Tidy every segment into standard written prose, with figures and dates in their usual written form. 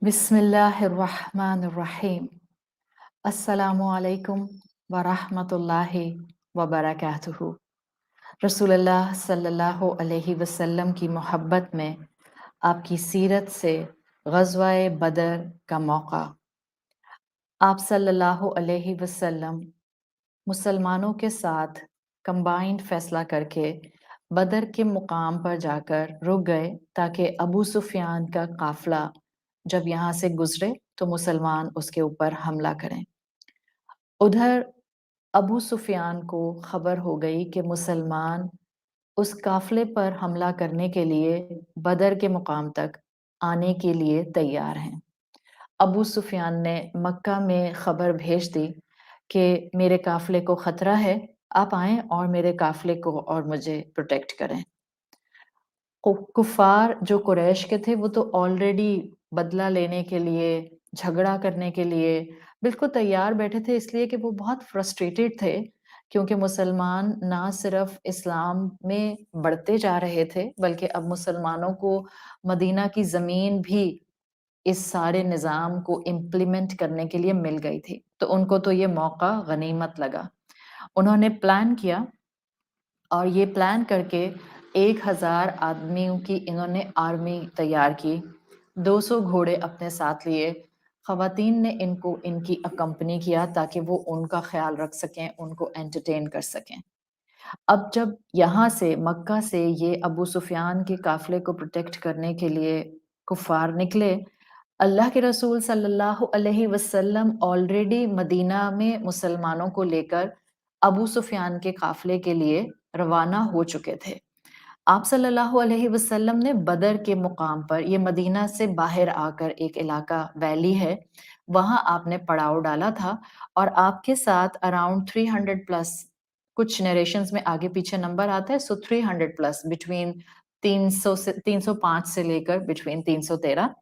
बिस्मिल्लाहिर्रहमानिर्रहीम। अस्सलामुअलैकुम वरहमतुल्लाहि वबरकातुहू। रसूलुल्लाह सल्लल्लाहु अलैहि वसल्लम की मोहब्बत में आपकी सीरत से ग़ज़वाए बदर का मौका। आप सल्लल्लाहु अलैहि वसल्लम मुसलमानों के साथ कंबाइंड फैसला करके बदर के मुकाम पर जाकर रुक गए ताकि अबू सुफियान का काफिला जब यहाँ से गुजरे तो मुसलमान उसके ऊपर हमला करें। उधर अबू सुफियान को खबर हो गई कि मुसलमान उस काफिले पर हमला करने के लिए बदर के मुकाम तक आने के लिए तैयार हैं। अबू सुफियान ने मक्का में खबर भेज दी कि मेरे काफिले को खतरा है, आप आएं और मेरे काफिले को और मुझे प्रोटेक्ट करें। कुफ़ार जो कुरैश के थे वो तो ऑलरेडी बदला लेने के लिए, झगड़ा करने के लिए बिल्कुल तैयार बैठे थे, इसलिए कि वो बहुत फ्रस्ट्रेटेड थे क्योंकि मुसलमान ना सिर्फ इस्लाम में बढ़ते जा रहे थे बल्कि अब मुसलमानों को मदीना की ज़मीन भी इस सारे निज़ाम को इम्प्लीमेंट करने के लिए मिल गई थी। तो उनको तो ये मौका गनीमत लगा। उन्होंने प्लान किया और ये प्लान करके 1000 आदमियों की इन्होंने आर्मी तैयार की। 200 घोड़े अपने साथ लिए। ख़वातीन ने इनको इनकी अकम्पनी किया ताकि वो उनका ख्याल रख सकें, उनको एंटरटेन कर सकें। अब जब यहाँ से मक्का से ये अबू सुफियान के काफिले को प्रोटेक्ट करने के लिए कुफ़ार निकले, अल्लाह के रसूल सल्लल्लाहु अलैहि वसल्लम ऑलरेडी मदीना में मुसलमानों को लेकर अबू सुफियान के काफिले के लिए रवाना हो चुके थे। आप सल्लल्लाहु अलैहि वसल्लम ने बदर के मुकाम पर, ये मदीना से बाहर आकर एक इलाका वैली है, वहां आपने पड़ाव डाला था और आपके साथ अराउंड 300 प्लस, कुछ नरेशंस में आगे पीछे नंबर आता है, सो 300 प्लस बिटवीन 300 से 305 से लेकर बिटवीन 313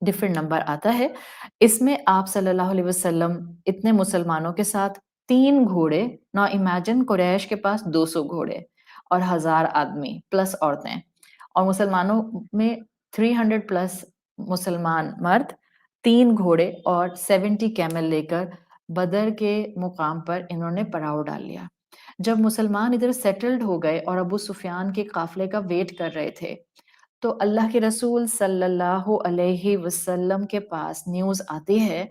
डिफरेंट नंबर आता है। इसमें आप सल्लल्लाहु अलैहि वसल्लम इतने मुसलमानों के साथ 3 घोड़े, नाउ इमेजिन कुरैश के पास 200 घोड़े और 1000 आदमी प्लस औरतें, और मुसलमानों में 300 प्लस मुसलमान मर्द, 3 घोड़े और 70 कैमल लेकर बदर के मुकाम पर इन्होंने पड़ाव डाल लिया। जब मुसलमान इधर सेटल्ड हो गए और अबू सुफियान के काफिले का वेट कर रहे थे, तो अल्लाह के रसूल सल्लल्लाहु अलैहि वसल्लम के पास न्यूज़ आती है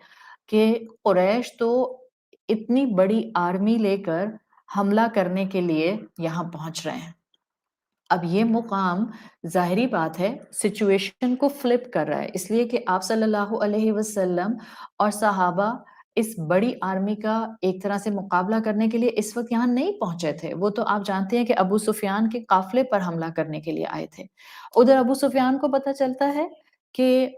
कि कुरैश तो इतनी बड़ी आर्मी लेकर हमला करने के लिए यहाँ पहुँच रहे हैं। अब ये मुकाम ज़ाहिरी बात है सिचुएशन को फ्लिप कर रहा है, इसलिए कि आप सल्लल्लाहु अलैहि वसल्लम और सहाबा इस बड़ी आर्मी का एक तरह से मुकाबला करने के लिए इस वक्त यहाँ नहीं पहुंचे थे। वो तो आप जानते हैं कि अबू सुफियान के काफिले पर हमला करने के लिए आए थे। उधर अबू सुफियान को पता चलता है कि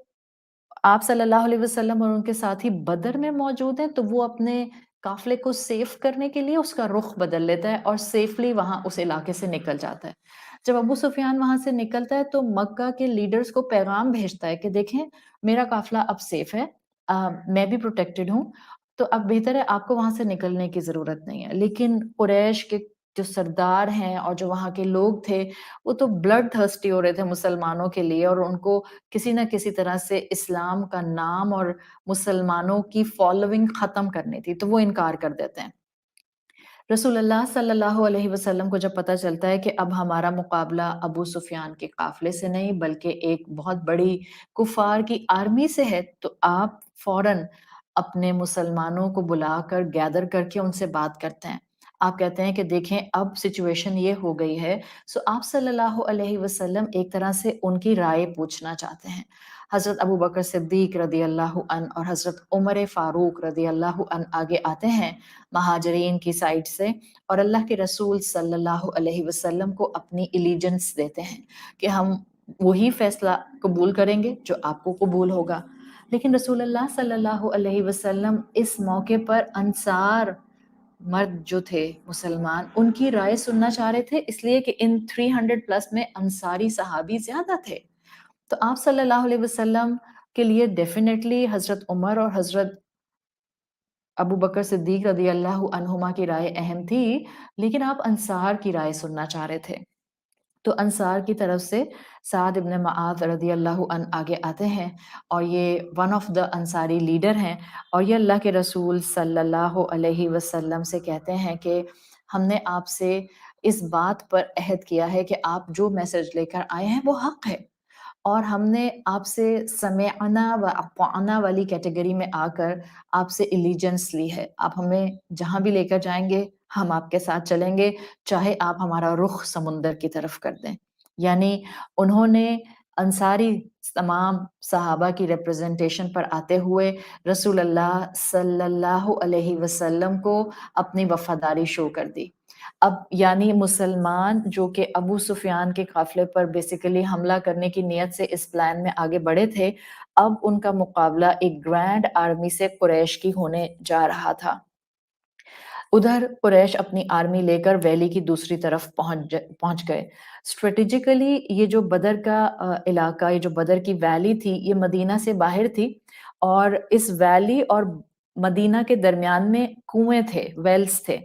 आप सल्लल्लाहु अलैहि वसल्लम और उनके साथी बदर में मौजूद हैं, तो वो अपने काफिले को सेफ करने के लिए उसका रुख बदल लेता है और सेफली वहां उस इलाके से निकल जाता है। जब अबू सुफियान वहां से निकलता है तो मक्का के लीडर्स को पैगाम भेजता है कि देखें, मेरा काफिला अब सेफ है, मैं भी प्रोटेक्टेड हूँ, तो अब बेहतर है आपको वहां से निकलने की जरूरत नहीं है। लेकिन कुरैश के जो सरदार हैं और जो वहाँ के लोग थे, वो तो ब्लड थर्स्टी हो रहे थे मुसलमानों के लिए और उनको किसी न किसी तरह से इस्लाम का नाम और मुसलमानों की फॉलोइंग ख़त्म करनी थी, तो वो इनकार कर देते हैं। रसूलुल्लाह सल्लल्लाहु अलैहि वसल्लम को जब पता चलता है कि अब हमारा मुकाबला अबू सुफियान के काफ़िले से नहीं बल्कि एक बहुत बड़ी कुफ़ार की आर्मी से है, तो आप फ़ौरन अपने मुसलमानों को बुलाकर गैदर करके उनसे बात करते हैं। आप कहते हैं कि देखें, अब सिचुएशन ये हो गई है, सो आप सल्लल्लाहु अलैहि वसल्लम एक तरह से उनकी राय पूछना चाहते हैं। हज़रत अबू बकर सिद्दीक़ रज़ी अल्लाहु अन्हु और हज़रत उमर फ़ारूक रज़ी अल्लाहु अन्हु आगे आते हैं महाजरीन की साइड से और अल्लाह के रसूल सल्लल्लाहु अलैहि वसल्लम को अपनी एलिजेंस देते हैं कि हम वही फैसला कबूल करेंगे जो आपको कबूल होगा। लेकिन रसूलुल्लाह सल्लल्लाहु अलैहि वसल्लम इस मौके पर अंसार मर्द जो थे मुसलमान, उनकी राय सुनना चाह रहे थे, इसलिए कि इन 300 प्लस में अंसारी सहाबी ज्यादा थे। तो आप सल्लल्लाहु अलैहि वसल्लम के लिए डेफिनेटली हजरत उमर और हजरत अबू बकर सिद्दीक रदी अल्लाह अन्हुमा की राय अहम थी, लेकिन आप अंसार की राय सुनना चाह रहे थे। تو انصار کی طرف سے سعد ابن معاذ رضی اللہ عنہ آگے آتے ہیں، اور یہ one of the Ansari leader ہیں، اور یہ اللہ کے رسول صلی اللہ علیہ وسلم سے کہتے ہیں کہ ہم نے آپ سے اس بات پر عہد کیا ہے کہ آپ جو میسج لے کر آئے ہیں وہ حق ہے، اور ہم نے آپ سے سمعنا و اطعنا والی کیٹیگری میں آ کر آپ سے ایلیجنس لی ہے، آپ ہمیں جہاں بھی لے کر جائیں گے ہم آپ کے ساتھ چلیں گے، چاہے آپ ہمارا رخ سمندر کی طرف کر دیں۔ یعنی انہوں نے انصاری تمام صحابہ کی ریپرزنٹیشن پر آتے ہوئے رسول اللہ صلی اللہ علیہ وسلم کو اپنی وفاداری شو کر دی۔ اب یعنی مسلمان جو کہ ابو سفیان کے قافلے پر بیسیکلی حملہ کرنے کی نیت سے اس پلان میں آگے بڑھے تھے، اب ان کا مقابلہ ایک گرینڈ آرمی سے قریش کی ہونے جا رہا تھا۔ ادھر قریش اپنی آرمی لے کر ویلی کی دوسری طرف پہنچ گئے۔ اسٹریٹجیکلی یہ جو بدر کا علاقہ، یہ جو بدر کی ویلی تھی، یہ مدینہ سے باہر تھی، اور اس ویلی اور مدینہ کے درمیان میں کنویں تھے، ویلز تھے۔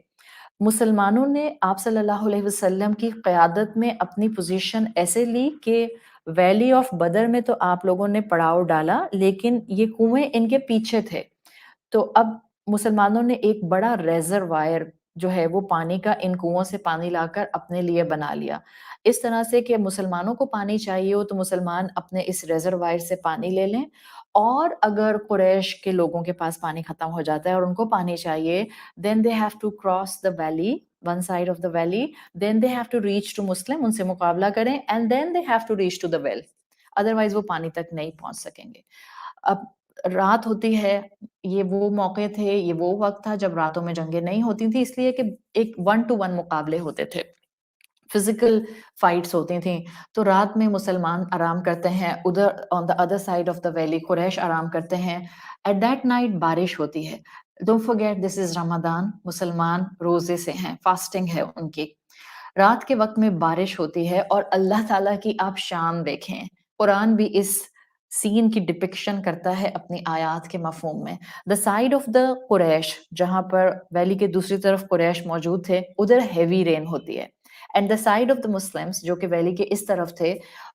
مسلمانوں نے آپ صلی اللہ علیہ وسلم کی قیادت میں اپنی پوزیشن ایسے لی کہ ویلی آف بدر میں تو آپ لوگوں نے پڑاؤ ڈالا، لیکن یہ کنویں ان کے پیچھے تھے، تو اب مسلمانوں نے ایک بڑا ریزروائر جو ہے وہ پانی کا ان کنووں سے پانی لا کر اپنے لیے بنا لیا، اس طرح سے کہ مسلمانوں کو پانی چاہیے ہو تو مسلمان اپنے اس ریزروائر سے پانی لے لیں، اور اگر قریش کے لوگوں کے پاس پانی ختم ہو جاتا ہے اور ان کو پانی چاہیے، then they have to cross the valley, one side of the valley, then they have to reach to Muslim، ان سے مقابلہ کریں، and then they have to reach to the well، otherwise وہ پانی تک نہیں پہنچ سکیں گے۔ اب رات ہوتی ہے، یہ وہ موقع تھے، یہ وہ وقت تھا جب راتوں میں جنگیں نہیں ہوتی تھیں، اس لیے کہ ایک 1-to-1 مقابلے ہوتے تھے، فزیکل فائٹس ہوتی تھیں، تو رات میں مسلمان آرام کرتے ہیں، ادھر on the other side of the valley قریش آرام کرتے ہیں۔ ایٹ دیٹ نائٹ بارش ہوتی ہے۔ ڈونٹ فرگیٹ دس از رمضان، مسلمان روزے سے ہیں، فاسٹنگ ہے ان کی۔ رات کے وقت میں بارش ہوتی ہے، اور اللہ تعالیٰ کی آپ شان دیکھیں، قرآن بھی اس سین کی ڈپکشن کرتا ہے اپنی آیات کے مفہوم میں۔ دا سائڈ آف دا قریش، جہاں پر ویلی کے دوسری طرف قریش موجود تھے، ادھر ہیوی رین ہوتی ہے، and the side of the Muslims جو کہ ویلی کے اس طرف تھے،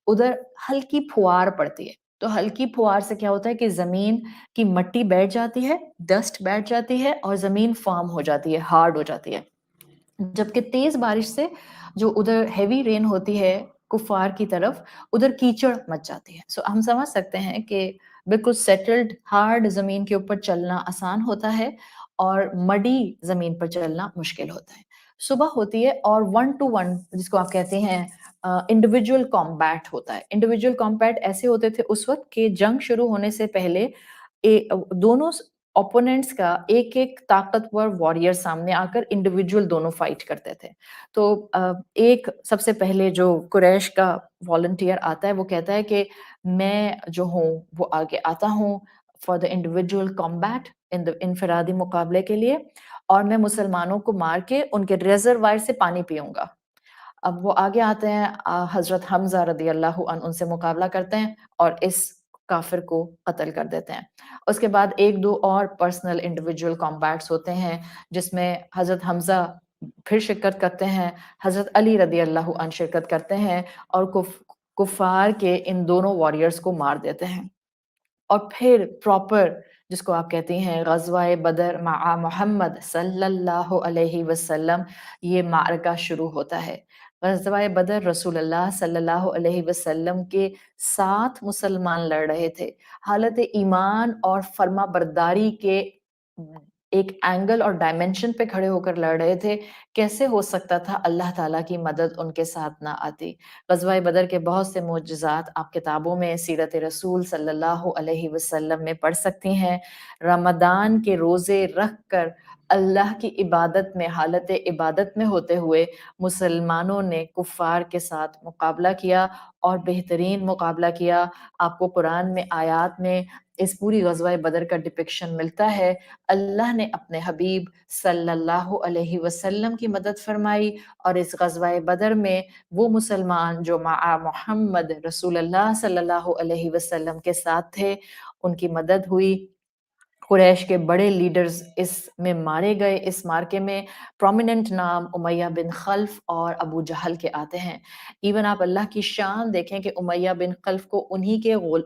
ادھر ہلکی پھوار پڑتی ہے۔ تو ہلکی پھوار سے کیا ہوتا ہے کہ زمین کی مٹی بیٹھ جاتی ہے، ڈسٹ بیٹھ جاتی ہے، اور زمین فارم ہو جاتی ہے، ہارڈ ہو جاتی ہے، جبکہ تیز بارش سے جو ادھر ہیوی رین ہوتی ہے کفار کی طرف، ادھر کیچڑ مچ جاتی ہے۔ سو ہم سمجھ سکتے ہیں کہ بالکل سیٹلڈ ہارڈ زمین کے اوپر چلنا آسان ہوتا ہے، اور مڈی زمین پر چلنا مشکل ہوتا ہے۔ صبح ہوتی ہے، اور 1-to-1 جس کو آپ کہتے ہیں انڈیویجول کمبیٹ ہوتا ہے۔ انڈیویجول کمبیٹ ایسے ہوتے تھے اس وقت کہ جنگ شروع ہونے سے پہلے دونوں اوپوننٹس کا ایک ایک طاقتور واریر سامنے آ کر انڈیویجول دونوں فائٹ کرتے تھے۔ تو ایک سب سے پہلے جو قریش کا والنٹیئر آتا ہے، وہ کہتا ہے کہ میں جو ہوں وہ آگے آتا ہوں فار دا انڈیویجول کمبیٹ، انفرادی مقابلے کے لیے، اور میں مسلمانوں کو مار کے ان کے ریزروائر سے پانی پیوں گا۔ اب وہ آگے آتے ہیں، حضرت حمزہ رضی اللہ عنہ ان سے مقابلہ کرتے ہیں اور اس کافر کو قتل کر دیتے ہیں۔ اس کے بعد ایک دو اور پرسنل انڈیویجول کمبیٹس ہوتے ہیں جس میں حضرت حمزہ پھر شرکت کرتے ہیں، حضرت علی رضی اللہ عنہ شرکت کرتے ہیں، اور کفار کے ان دونوں واریئرز کو مار دیتے ہیں۔ اور پھر پراپر جس کو آپ کہتے ہیں غزوہ بدر مع محمد صلی اللہ علیہ وسلم، یہ معرکہ شروع ہوتا ہے۔ غزوہ بدر رسول اللہ صلی اللہ علیہ وسلم کے ساتھ مسلمان لڑ رہے تھے، حالت ایمان اور فرما برداری کے ایک اینگل اور ڈائمنشن پہ کھڑے ہو کر لڑ رہے تھے۔ کیسے ہو سکتا تھا اللہ تعالیٰ کی مدد ان کے ساتھ نہ آتی؟ غزوہ بدر کے بہت سے معجزات آپ کتابوں میں سیرت رسول صلی اللہ علیہ وسلم میں پڑھ سکتی ہیں۔ رمضان کے روزے رکھ کر اللہ کی عبادت میں، حالت عبادت میں ہوتے ہوئے مسلمانوں نے کفار کے ساتھ مقابلہ کیا، اور بہترین مقابلہ کیا۔ آپ کو قرآن میں آیات میں اس پوری غزوہ بدر کا ڈپکشن ملتا ہے۔ اللہ نے اپنے حبیب صلی اللہ علیہ وسلم کی مدد فرمائی، اور اس غزوہ بدر میں وہ مسلمان جو مع محمد رسول اللہ صلی اللہ علیہ وسلم کے ساتھ تھے، ان کی مدد ہوئی۔ कुरैश के बड़े लीडर्स इसमें मारे गए। इस मार्के में प्रोमिनेंट नाम उमैया बिन खल्फ और अबू जहल के आते हैं। इवन आप अल्लाह की शान देखें कि उमैया बिन खल्फ को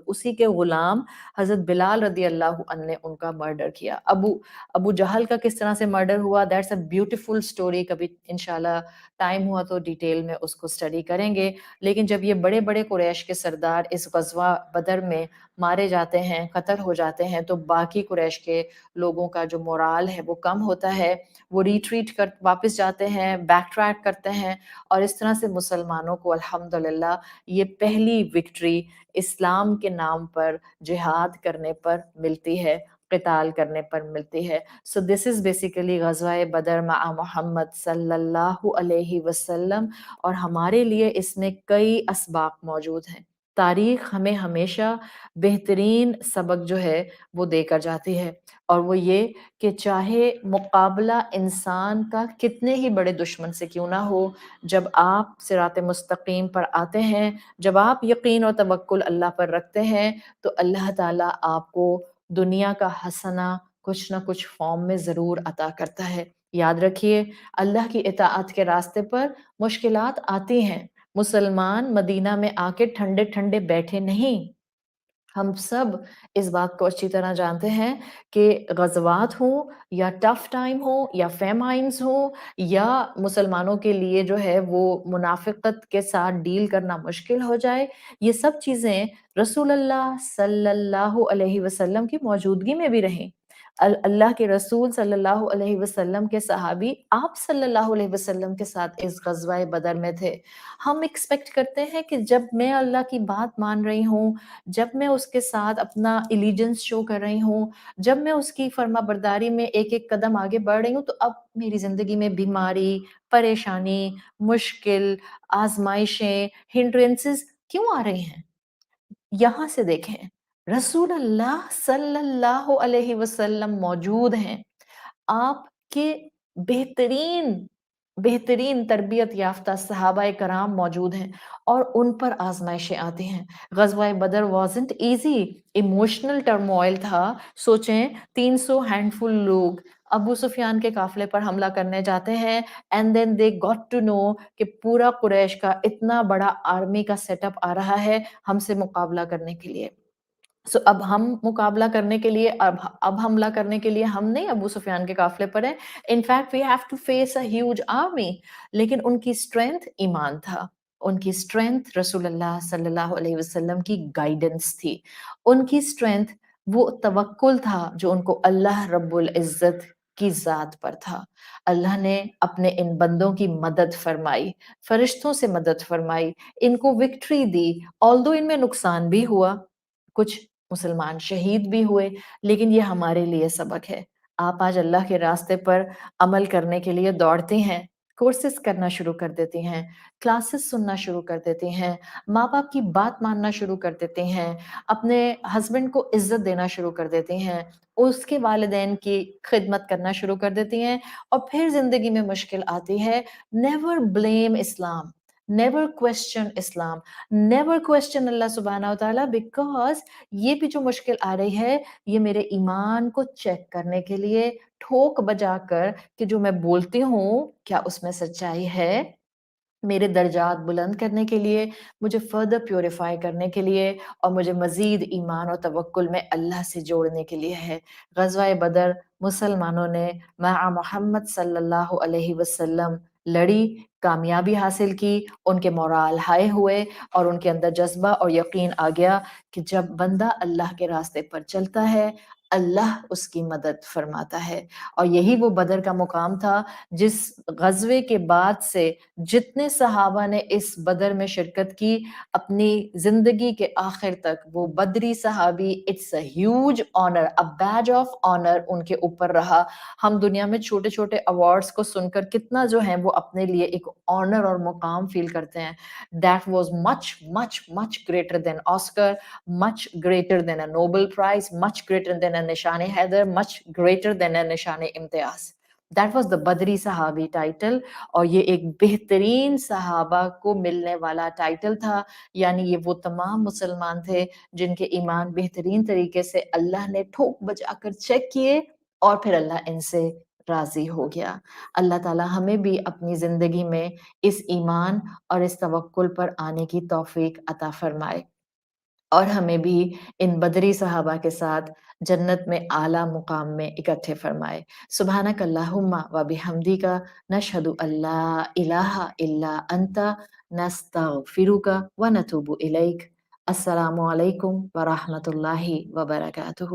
उसी के गुलाम हजरत बिलाल रदी अल्लाह अन्हु ने उनका मर्डर किया। अबू जहल का किस तरह से मर्डर हुआ, दैट्स अ ब्यूटीफुल स्टोरी, कभी इंशाल्लाह टाइम हुआ तो डिटेल में उसको स्टडी करेंगे। लेकिन जब ये बड़े बड़े कुरैश के सरदार इस गजवा बदर में मारे जाते हैं, कत्ल हो जाते हैं, तो बाकी कुरैश के लोगों का जो मोराल है वो कम होता है, वो रिट्रीट कर वापस जाते हैं, बैक ट्रैक करते हैं, और इस तरह से मुसलमानों को अल्हम्दुलिल्लाह ये पहली विक्ट्री इस्लाम के नाम पर जिहाद करने पर मिलती है, क़िताल करने पर मिलती है। सो दिस इज़ बेसिकली ग़ज़वा बदर मआ मोहम्मद सल्लल्लाहु अलैहि वसल्लम, और हमारे लिए इसमें कई असबाक मौजूद हैं। तारीख़ हमें हमेशा बेहतरीन सबक जो है वो देकर जाती है, और वो ये कि चाहे मुकाबला इंसान का कितने ही बड़े दुश्मन से क्यों ना हो, जब आप सिरात मुस्तकीम पर आते हैं, जब आप यकीन और तवक्कुल अल्लाह पर रखते हैं, तो अल्लाह ताला आपको दुनिया का हसना कुछ ना कुछ फॉर्म में ज़रूर अता करता है। याद रखिए, अल्लाह की इताअत के रास्ते पर मुश्किलात आती हैं। मुसलमान मदीना में आके ठंडे-ठंडे बैठे नहीं। हम सब इस बात को अच्छी तरह जानते हैं कि ग़ज़वात हों या टफ़ टाइम हो या फ़ेमाइन्स हो, या मुसलमानों के लिए जो है वो मुनाफ़िक़त के साथ डील करना मुश्किल हो जाए, ये सब चीज़ें रसूलुल्लाह सल्लल्लाहु अलैहि वसल्लम की मौजूदगी में भी रहीं। अल्लाह के रसूल सल्लल्लाहु अलैहि वसल्लम के सहाबी आप सल्लल्लाहु अलैहि वसल्लम के साथ इस ग़ज़वा बदर में थे। हम एक्सपेक्ट करते हैं कि जब मैं अल्लाह की बात मान रही हूँ, जब मैं उसके साथ अपना एलिजेंस शो कर रही हूँ, जब मैं उसकी फर्माबरदारी में एक-एक कदम आगे बढ़ रही हूँ, तो अब मेरी ज़िंदगी में बीमारी, परेशानी, मुश्किल, आज़माइशें, हिंड्रेंसेस क्यों आ रही हैं? यहाँ से देखें, रसूलुल्लाह सल्लल्लाहु अलैहि वसल्लम मौजूद हैं। आपके बेहतरीन बेहतरीन तरबियत याफ्ता सहाबाए कराम मौजूद हैं, और उन पर आज़माइशें आती हैं। ग़ज़वाए बदर वाज़न्ट ईज़ी, इमोशनल टर्मॉइल था। सोचें, 300 हैंडफुल लोग अबू सुफ़ियान के काफ़िले पर हमला करने जाते हैं, and then they got to know कि पूरा कुरैश का इतना बड़ा आर्मी का सेटअप आ रहा है हमसे मुकाबला करने के लिए। अब हम मुकाबला करने के लिए, अब हमला करने के लिए हम नहीं अबू सुफियान के काफ़िले पर हैं। In fact we have to face a huge army, लेकिन उनकी स्ट्रेंथ ईमान था। उनकी स्ट्रेंथ रसूलुल्लाह सल्लल्लाहु अलैहि वसल्लम की गाइडेंस थी। उनकी स्ट्रेंथ वो तवक्कुल था जो उनको अल्लाह रब्बुल इज़्ज़त की ज़ात पर था। अल्लाह ने अपने इन बंदों की मदद फरमाई, फरिश्तों से मदद फरमाई, इनको विक्ट्री दी। ऑल्दो इनमें नुकसान भी हुआ, कुछ मुसलमान शहीद भी हुए, लेकिन ये हमारे लिए सबक है। आप आज अल्लाह के रास्ते पर अमल करने के लिए दौड़ती हैं, कोर्सेज़ करना शुरू कर देती हैं, क्लासेस सुनना शुरू कर देती हैं, माँ-बाप की बात मानना शुरू कर देती हैं, अपने हस्बैंड को इज़्ज़त देना शुरू कर देती हैं, उसके वालिदैन की खिदमत करना शुरू कर देती हैं, और फिर ज़िंदगी में मुश्किल आती है। नेवर ब्लेम इस्लाम, नेवर क्वेश्चन इस्लाम, नेवर क्वेश्चन अल्लाह सुब्हानहू व तआला, बिकॉज़ ये भी जो मुश्किल आ रही है, ये मेरे ईमान को चेक करने के लिए, ठोक बजाकर कि जो मैं बोलती हूँ, क्या उसमें सच्चाई है? मेरे दर्जात बुलंद करने के लिए, मुझे फ़र्दर प्यूरिफ़ाई करने के लिए, और मुझे मज़ीद ईमान और तवक्कुल में अल्लाह से जोड़ने के लिए है। ग़ज़वाए बदर मुसलमानों ने मआ मोहम्मद सल्लल्लाहु अलैहि वसल्लम लड़ी, कामयाबी हासिल की, उनके मोराल हाई हुए, और उनके अंदर जज़्बा और यकीन आ गया कि जब बंदा अल्लाह के रास्ते पर चलता है, अल्लाह उसकी मदद फ़रमाता है। और यही वो बदर का मुकाम था, जिस ग़ज़वे के बाद से जितने सहाबा ने इस बदर में शिरकत की, अपनी ज़िंदगी के आखिर तक वो बदरी सहाबी, it's a huge honour, a badge of honour उनके ऊपर रहा। हम दुनिया में छोटे-छोटे अवार्ड्स को सुनकर कितना जो है वो अपने लिए एक ऑनर और मुकाम फ़ील करते हैं। That was much, much, much greater than Oscar, much greater than a Nobel prize, much greater than a Nishan e Haider, much greater than a Nishan e Imtiaz. That was the بدری صحابی ٹائٹل، اور یہ ایک بہترین صحابہ کو ملنے والا ٹائٹل تھا، یعنی یہ وہ تمام مسلمان تھے جن کے ایمان بہترین طریقے سے اللہ نے ٹھوک بجا کر چیک کیے، اور پھر اللہ ان سے راضی ہو گیا۔ اللہ تعالیٰ ہمیں بھی اپنی زندگی میں اس ایمان اور اس توکل پر آنے کی توفیق عطا فرمائے، اور ہمیں بھی ان بدری صحابہ کے ساتھ جنت میں اعلیٰ مقام میں اکٹھے فرمائے۔ سبحانک اللہم و بحمدک، نشہد ان لا الہ الا انت، نستغفرک و نتوب الیک۔ السلام علیکم ورحمۃ اللہ وبرکاتہ۔